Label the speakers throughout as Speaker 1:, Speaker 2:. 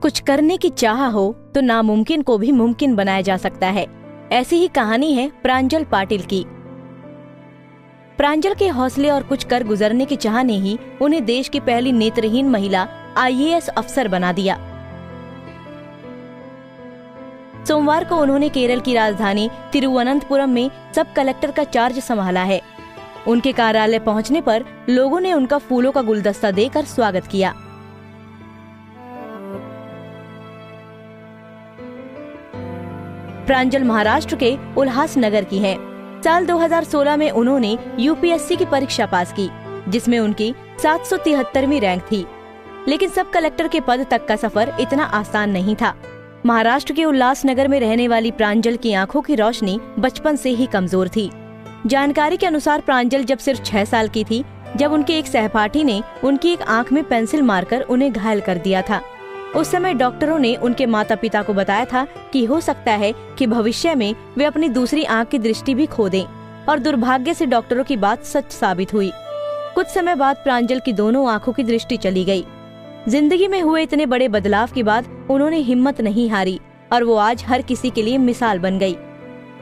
Speaker 1: कुछ करने की चाह हो तो नामुमकिन को भी मुमकिन बनाया जा सकता है। ऐसी ही कहानी है प्रांजल पाटिल की। प्रांजल के हौसले और कुछ कर गुजरने की चाह ने ही उन्हें देश की पहली नेत्रहीन महिला IAS अफसर बना दिया। सोमवार को उन्होंने केरल की राजधानी तिरुवनंतपुरम में सब कलेक्टर का चार्ज संभाला है। उनके कार्यालय पहुंचने पर लोगों ने उनका फूलों का गुलदस्ता देकर स्वागत किया। प्रांजल महाराष्ट्र के उल्हासनगर की हैं। साल 2016 में उन्होंने UPSC की परीक्षा पास की, जिसमें उनकी 773वीं रैंक थी। लेकिन सब कलेक्टर के पद तक का सफर इतना आसान नहीं था। महाराष्ट्र के उल्हासनगर में रहने वाली प्रांजल की आंखों की रोशनी बचपन से ही कमजोर थी। जानकारी के अनुसार प्रांजल जब सिर्फ 6 साल की थी, जब उनके एक सहपाठी ने उनकी एक आंख में पेंसिल मारकर उन्हें घायल कर दिया था। उस समय डॉक्टरों ने उनके माता पिता को बताया था कि हो सकता है कि भविष्य में वे अपनी दूसरी आंख की दृष्टि भी खो दें, और दुर्भाग्य से डॉक्टरों की बात सच साबित हुई। कुछ समय बाद प्रांजल की दोनों आंखों की दृष्टि चली गई। जिंदगी में हुए इतने बड़े बदलाव के बाद उन्होंने हिम्मत नहीं हारी और वो आज हर किसी के लिए मिसाल बन गई।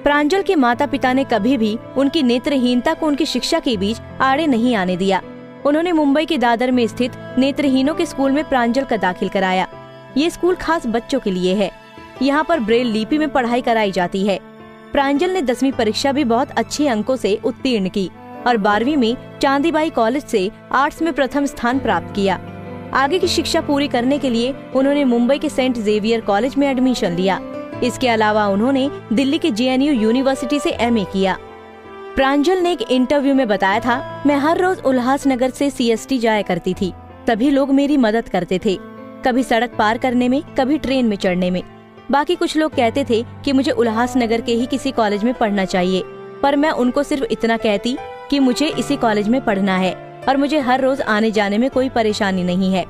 Speaker 1: प्रांजल के माता पिता ने कभी भी उनकी नेत्रहीनता को उनकी शिक्षा के बीच आड़े नहीं आने दिया। उन्होंने मुंबई के दादर में स्थित नेत्रहीनों के स्कूल में प्रांजल का दाखिल कराया। ये स्कूल खास बच्चों के लिए है। यहाँ पर ब्रेल लिपि में पढ़ाई कराई जाती है। प्रांजल ने 10वीं परीक्षा भी बहुत अच्छे अंकों से उत्तीर्ण की और 12वीं में चांदीबाई कॉलेज से आर्ट्स में प्रथम स्थान प्राप्त किया। आगे की शिक्षा पूरी करने के लिए उन्होंने मुंबई के सेंट जेवियर कॉलेज में एडमिशन लिया। इसके अलावा उन्होंने दिल्ली के JNU यूनिवर्सिटी से MA किया। प्रांजल ने एक इंटरव्यू में बताया था, मैं हर रोज उल्हासनगर से CST जाया करती थी। सभी लोग मेरी मदद करते थे, कभी सड़क पार करने में, कभी ट्रेन में चढ़ने में। बाकी कुछ लोग कहते थे कि मुझे उल्हासनगर के ही किसी कॉलेज में पढ़ना चाहिए, पर मैं उनको सिर्फ इतना कहती कि मुझे इसी कॉलेज में पढ़ना है और मुझे हर रोज आने जाने में कोई परेशानी नहीं है।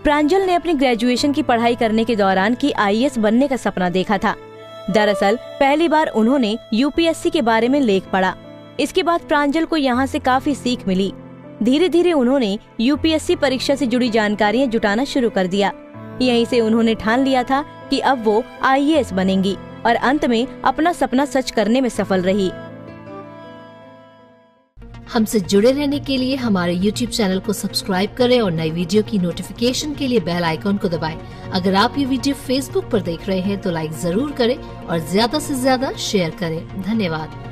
Speaker 1: प्रांजल ने अपनी ग्रेजुएशन की पढ़ाई करने के दौरान की IAS बनने का सपना देखा था। दरअसल पहली बार उन्होंने UPSC के बारे में लेख पढ़ा। इसके बाद प्रांजल को यहाँ से काफी सीख मिली। धीरे धीरे उन्होंने UPSC परीक्षा से जुड़ी जानकारियाँ जुटाना शुरू कर दिया। यहीं से उन्होंने ठान लिया था कि अब वो IAS बनेंगी और अंत में अपना सपना सच करने में सफल रही।
Speaker 2: हमसे जुड़े रहने के लिए हमारे YouTube चैनल को सब्सक्राइब करें और नई वीडियो की नोटिफिकेशन के लिए बेल आइकॉन को दबाएं। अगर आप ये वीडियो Facebook पर देख रहे हैं तो लाइक जरूर करें और ज्यादा से ज्यादा शेयर करें। धन्यवाद।